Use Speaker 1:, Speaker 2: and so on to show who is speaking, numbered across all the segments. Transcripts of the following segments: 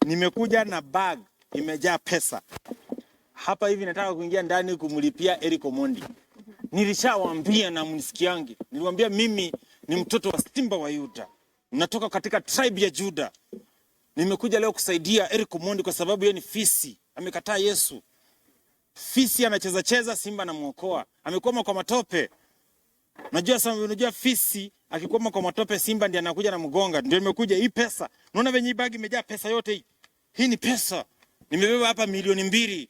Speaker 1: Nimekuja na bag imejaa pesa. Hapa hivi nataka kuingia ndani kumlipia Eric Omondi. Nilishawaambia na mnisikiangi. Niliwaambia mimi ni mtoto wa Simba wa Yuda. Natoka katika tribe ya Juda. Nimekuja leo kusaidia Eric Omondi kwa sababu yeye ni fisi. Amekataa Yesu. Fisi anacheza Simba na muokoa. Amekwama kwa matope. Unajua fisi akikwama kwa matope Simba ndiye anakuja na mgonga. Ndio nimekuja hii pesa. Unaona venye hii bag imejaa pesa yote hii. Hii ni pesa. Nimebeba hapa milioni 2.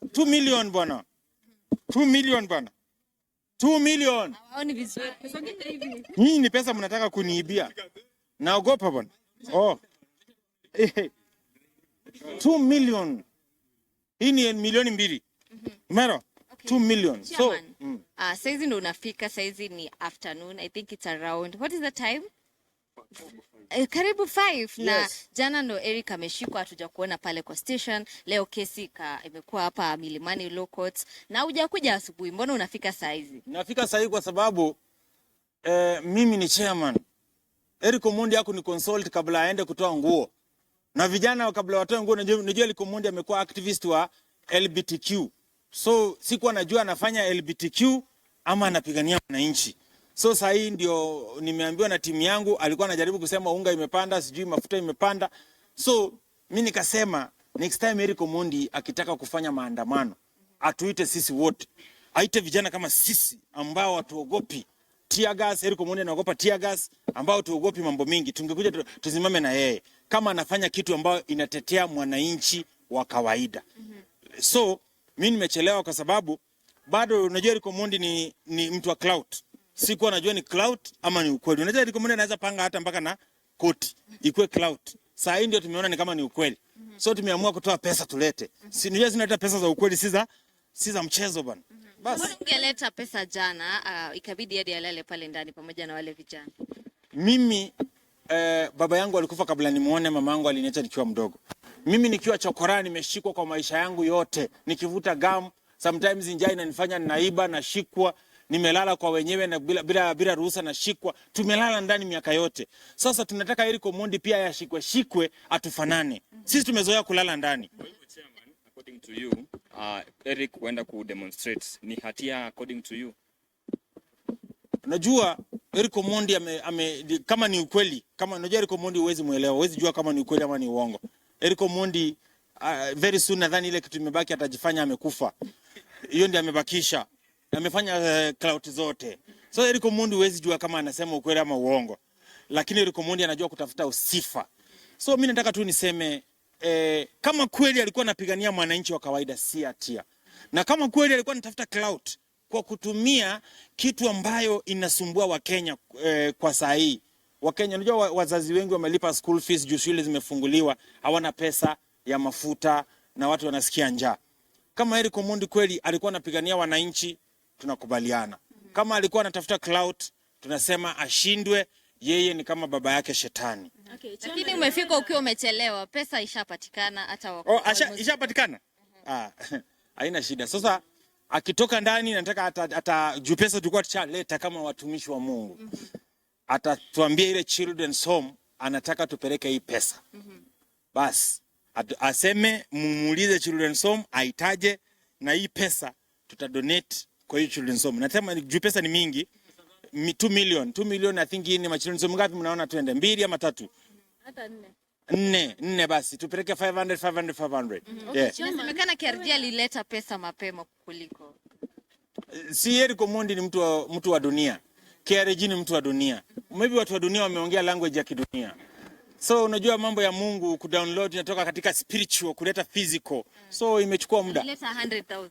Speaker 1: 2 million bwana. 2 million bwana. 2 million.
Speaker 2: Hawaoni vizuri.
Speaker 1: Hii ni pesa mnataka kuniibia. Naogopa bwana. Oh. 2 million. Hii ni milioni 2. Mero. 2 million. So,
Speaker 2: saizi ndo unafika, saizi ni afternoon. I think it's around. What is the time? Karibu 5. Yes. Na jana ndo Eric ameshikwa, hatuja kuona pale kwa station. Leo kesi imekuwa hapa Milimani Law Courts. Na hujakuja asubuhi. Mbona unafika saizi?
Speaker 1: Nafika saizi kwa sababu mimi ni chairman. Eric Omondi yako ni consult kabla aende kutoa nguo. Na vijana kabla watoe nguo, najua Eric Omondi amekuwa activist wa LGBTQ. So sikuwa najua anafanya LGBTQ ama anapigania wananchi. So saa hii ndio nimeambiwa na timu yangu, alikuwa anajaribu kusema unga imepanda, sijui mafuta imepanda. So mimi nikasema next time Eric Omondi akitaka kufanya maandamano, atuite sisi wote. Aite vijana kama sisi ambao hatuogopi tear gas. Eric Omondi anaogopa tear gas, ambao tuogopi mambo mingi. Tungekuja tusimame na yeye kama anafanya kitu ambao inatetea mwananchi wa kawaida. So mimi nimechelewa kwa sababu bado unajua Eric Omondi ni mtu wa clout. Sikuwa najua ni clout ama ni ukweli. Unajua Eric Omondi anaweza panga hata mpaka na koti ikuwe clout. Saa hii ndio tumeona ni kama ni ukweli. So tumeamua kutoa pesa tulete. Si unajua zinaleta pesa za ukweli, si za mchezo bwana.
Speaker 2: Basi ungeleta pesa jana, ikabidi hadi alale pale ndani pamoja na wale vijana.
Speaker 1: Mimi baba yangu alikufa kabla nimuone, mama yangu aliniacha nikiwa mdogo. Mimi nikiwa chokora nimeshikwa kwa maisha yangu yote. Nikivuta gamu, sometimes njaa inanifanya naiba na shikwa, nimelala kwa wenyewe na bila ruhusa na shikwa. Tumelala ndani miaka yote. Sasa tunataka Eric Omondi pia yashikwe atufanane. Sisi tumezoea kulala ndani.
Speaker 3: According to you, Eric wenda ku demonstrate ni hatia according to you?
Speaker 1: Najua Eric Omondi kama ni ukweli, kama unajua Eric Omondi huwezi muelewa, huwezi jua kama ni ukweli ama ni uongo. Eric Omondi very soon nadhani ile kitu imebaki atajifanya amekufa. Hiyo ndiyo amebakisha. Amefanya clout zote. So Eric Omondi huwezi jua kama anasema ukweli ama uongo. Lakini Eric Omondi anajua kutafuta usifa. So mimi nataka tu niseme kama kweli alikuwa anapigania mwananchi wa kawaida si hatia. Na kama kweli alikuwa anatafuta clout kwa kutumia kitu ambayo inasumbua Wakenya kwa saa hii. Wakenya unajua wazazi wengi wamelipa school fees juu shule zimefunguliwa, hawana pesa ya mafuta na watu wanasikia njaa. Kama Eric Omondi kweli alikuwa anapigania wananchi, tunakubaliana. Kama alikuwa anatafuta clout, tunasema ashindwe, yeye ni kama baba yake shetani.
Speaker 2: Okay, lakini umefika ukiwa umechelewa, pesa ishapatikana hata
Speaker 1: ishapatikana? Haina shida. Sasa akitoka ndani nataka juu pesa tulikuwa tuchaleta kama watumishi wa Mungu. Atatuambia ile children's home anataka tupeleke hii pesa. Bas aseme mumuulize children's home aitaje na hii pesa tutadonate kwa hii children's home. Nasema juu pesa ni mingi. 2 million I think hii ni children's home ngapi mnaona tuende 2 ama 3?
Speaker 2: Hata
Speaker 1: 4 basi tupeleke 500.
Speaker 2: Yeah. Inasemekana KRG alileta pesa mapema kuliko.
Speaker 1: Si Eric Omondi ni mtu wa dunia. KRG ni mtu wa dunia. Maybe watu wa dunia wameongea language ya kidunia. So unajua mambo ya Mungu kudownload inatoka katika spiritual kuleta physical. So imechukua muda.
Speaker 2: Alileta 100,000.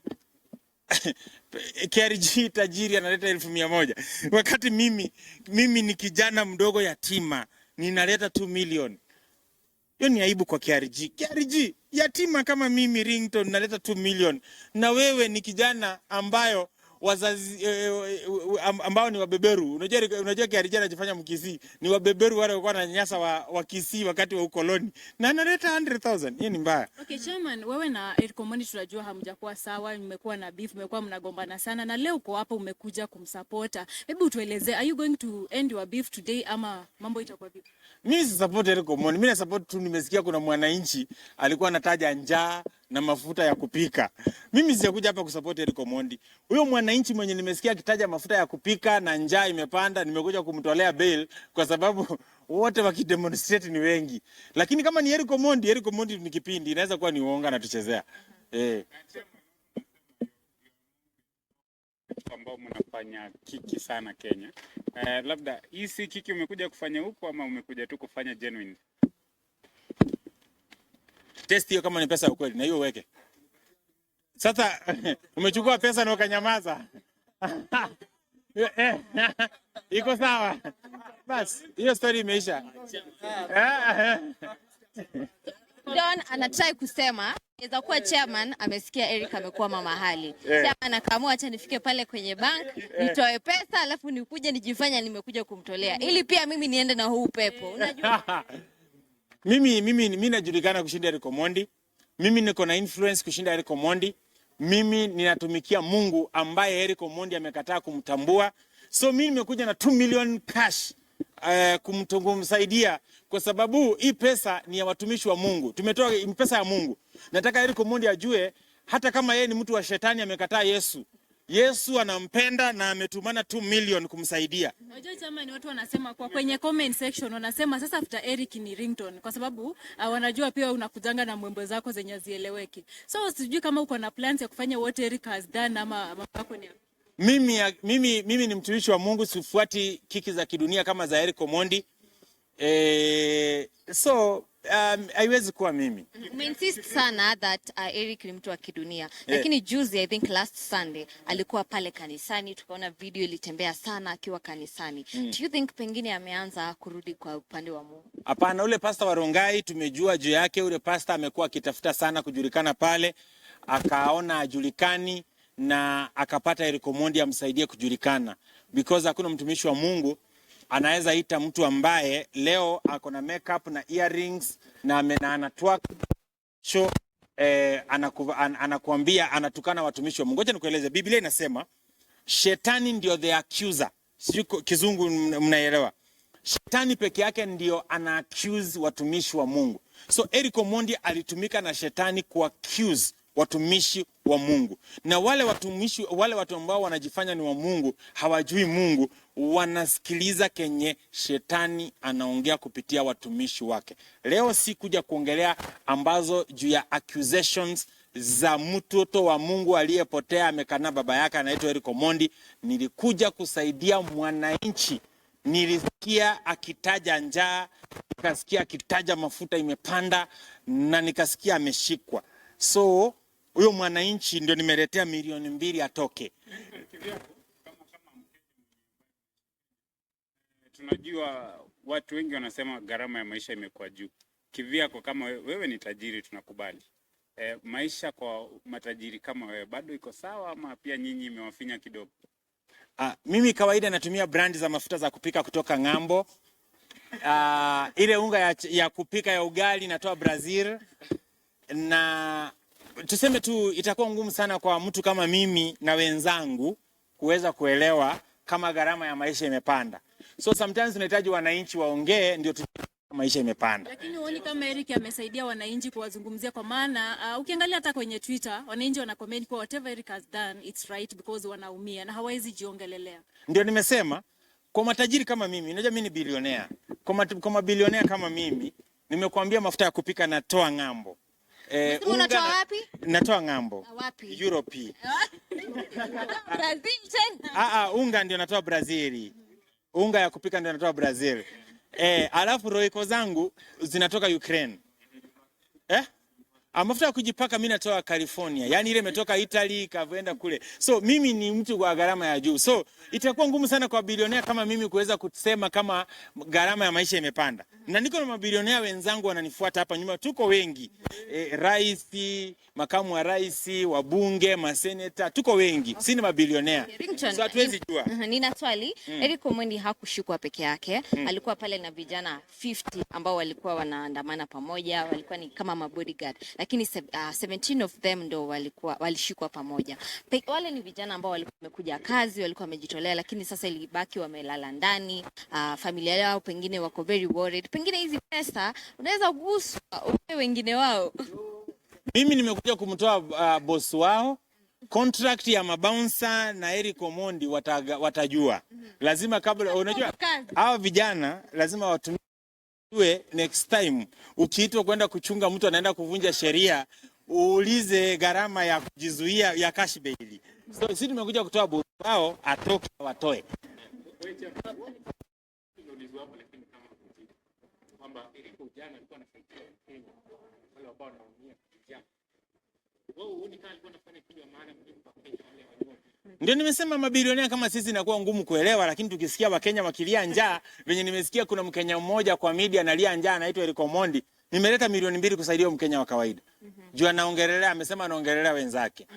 Speaker 1: KRG tajiri analeta 100,000. Wakati mimi ni kijana mdogo yatima ninaleta 2 million. Hiyo ni aibu kwa KRG. KRG yatima kama mimi Ringtone naleta 2 million. Na wewe ni kijana ambayo wazazi ambao ni wabeberu. Unajua KRG anajifanya Mkisii. Ni wabeberu wale walikuwa wananyanyasa wa Kisii wakati wa ukoloni. Na analeta 100,000. Hiyo ni mbaya.
Speaker 4: Okay, chairman, wewe na Eric Omondi tunajua hamjakuwa sawa, mmekuwa na beef, mmekuwa mnagombana sana na leo uko hapa umekuja kumsupporta. Hebu tueleze, are you going to end your beef today ama mambo itakuwa vipi?
Speaker 1: Mimi si support Eric Omondi. Mimi na support tu, nimesikia kuna mwananchi alikuwa anataja njaa na mafuta ya kupika. Mimi sijakuja hapa kusupport Eric Omondi. Huyo mwananchi mwenye nimesikia akitaja mafuta ya kupika na njaa imepanda, nimekuja kumtolea bail kwa sababu wote wakidemonstrate ni wengi. Lakini kama ni Eric Omondi ni kipindi, inaweza kuwa ni uongo anatuchezea.
Speaker 5: Ambao mnafanya kiki sana Kenya. Labda hii si kiki umekuja kufanya huko ama umekuja tu kufanya genuine?
Speaker 1: Test hiyo kama ni pesa ya kweli na hiyo weke. Sasa umechukua pesa na ukanyamaza. Iko sawa. Bas, hiyo story imeisha.
Speaker 2: Don anatry kusema inaweza kuwa chairman amesikia Eric amekuwa mama hali. Chairman akaamua acha nifike pale kwenye bank, nitoe pesa alafu nikuje nijifanya nimekuja kumtolea. Ili pia mimi niende na huu pepo. Unajua?
Speaker 1: Mimi najulikana kushinda Eric Omondi. Mimi niko na influence kushinda Eric Omondi. Mimi ninatumikia Mungu ambaye Eric Omondi amekataa kumtambua. So mimi nimekuja na 2 million cash kumsaidia kwa sababu hii pesa ni ya watumishi wa Mungu. Tumetoa pesa ya Mungu. Nataka Eric Omondi ajue hata kama yeye ni mtu wa shetani amekataa Yesu. Yesu anampenda na ametumana 2 million kumsaidia.
Speaker 4: Unajua chama ni watu wanasema kwa kwenye comment section wanasema sasa after Eric ni Ringtone kwa sababu wanajua pia unakujanga na mwembo zako zenye zieleweki. So sijui kama uko na plans ya kufanya what Eric has done ama mambo yako ni.
Speaker 1: Mimi ni mtumishi wa Mungu, sifuati kiki za kidunia kama za Eric Omondi. Haiwezi kuwa mimi.
Speaker 2: Umeinsist sana that Eric ni mtu wa kidunia. Lakini juzi I think last Sunday alikuwa pale kanisani, tukaona video ilitembea sana akiwa kanisani. Do you think pengine ameanza kurudi kwa upande wa Mungu?
Speaker 1: Hapana, ule pastor wa Rongai tumejua juu yake. Ule pastor amekuwa akitafuta sana kujulikana pale, akaona ajulikani na akapata Eric Omondi amsaidie kujulikana, because hakuna mtumishi wa Mungu anaweza ita mtu ambaye leo ako na makeup na earrings na anatwak show anakuambia anatukana watumishi wa Mungu. Ngoja nikueleze, Biblia inasema shetani ndio the accuser. Sio kizungu mnaelewa. Shetani peke yake ndio ana accuse watumishi wa Mungu. So Eric Omondi alitumika na shetani ku accuse watumishi wa Mungu. Na wale watu ambao wanajifanya ni wa Mungu, hawajui Mungu, wanasikiliza kenye shetani anaongea kupitia watumishi wake. Leo si kuja kuongelea ambazo juu ya accusations za mtoto wa Mungu aliyepotea amekana baba yake anaitwa Eric Omondi. Nilikuja kusaidia mwananchi. Nilisikia akitaja njaa, nikasikia akitaja mafuta imepanda na nikasikia ameshikwa. So huyo mwananchi ndio nimeletea 2 milioni atoke.
Speaker 5: Tunajua watu wengi wanasema gharama ya maisha imekuwa juu. Kivyako kama wewe ni tajiri tunakubali. Maisha kwa matajiri kama wewe bado iko sawa ama pia nyinyi imewafinya kidogo?
Speaker 1: Mimi kawaida natumia brand za mafuta za kupika kutoka ng'ambo. Ile unga ya kupika ya ugali natoa Brazil. Na tuseme tu itakuwa ngumu sana kwa mtu kama mimi na wenzangu kuweza kuelewa kama gharama ya maisha imepanda. So sometimes tunahitaji wananchi waongee ndio maisha imepanda.
Speaker 4: Lakini uone kama Eric amesaidia wananchi kuwazungumzia, kwa maana ukiangalia hata kwenye Twitter wananchi wana comment kwa whatever Eric has done it's right because wanaumia na hawezi jiongelelea.
Speaker 1: Ndio nimesema kwa matajiri kama mimi, unajua mimi ni bilionea. Kwa mabilionea kama mimi, nimekuambia mafuta ya kupika natoa ng'ambo.
Speaker 2: Unatoa wapi?
Speaker 1: Natoa ng'ambo.
Speaker 2: Wapi?
Speaker 1: Europe.
Speaker 2: Brazil tena?
Speaker 1: Unga ndio natoa Brazil. Unga ya kupika ndio natoa Brazil. Alafu roiko zangu zinatoka Ukraine. Mafuta ya kujipaka mimi natoa California. Yaani ile imetoka Italy kaenda kule. So mimi ni mtu kwa gharama ya juu. So itakuwa ngumu sana kwa bilionea kama mimi kuweza kusema kama gharama ya maisha imepanda. Na niko na mabilionea wenzangu wananifuata hapa nyuma, tuko wengi. Rais, makamu wa rais, wabunge, maseneta, tuko wengi. Si ni mabilionea. So hatuwezi jua.
Speaker 2: Nina swali. Eric Omondi hakushikwa peke yake. Alikuwa pale na vijana 50 ambao walikuwa wanaandamana pamoja, walikuwa ni kama mabodyguard. lakini 17 of them ndo walishikwa pamoja. Wale ni vijana ambao walikuwa wamekuja kazi, walikuwa wamejitolea, lakini sasa ilibaki wamelala ndani. Familia yao pengine wako very worried. Pengine hizi pesa unaweza kuguswa wengine wao.
Speaker 1: Mimi nimekuja kumtoa boss wao. Contract ya mabouncer na Eric Omondi watajua. Lazima kabla, unajua hao vijana lazima watumie next time. Ukiitwa kwenda kuchunga mtu anaenda kuvunja sheria, uulize gharama ya kujizuia ya cash bail. So sisi tumekuja kutoa boss wao atoke watoe. Ndio nimesema mabilionea kama sisi inakuwa ngumu kuelewa, lakini tukisikia Wakenya wakilia njaa, venye nimesikia kuna Mkenya mmoja kwa media analia njaa anaitwa Eric Omondi, nimeleta milioni 2 kusaidia Mkenya wa kawaida. Juu anaongelelea, amesema anaongelelea wenzake.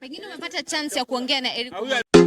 Speaker 2: Pengine umepata chance ya kuongea na Eric Omondi.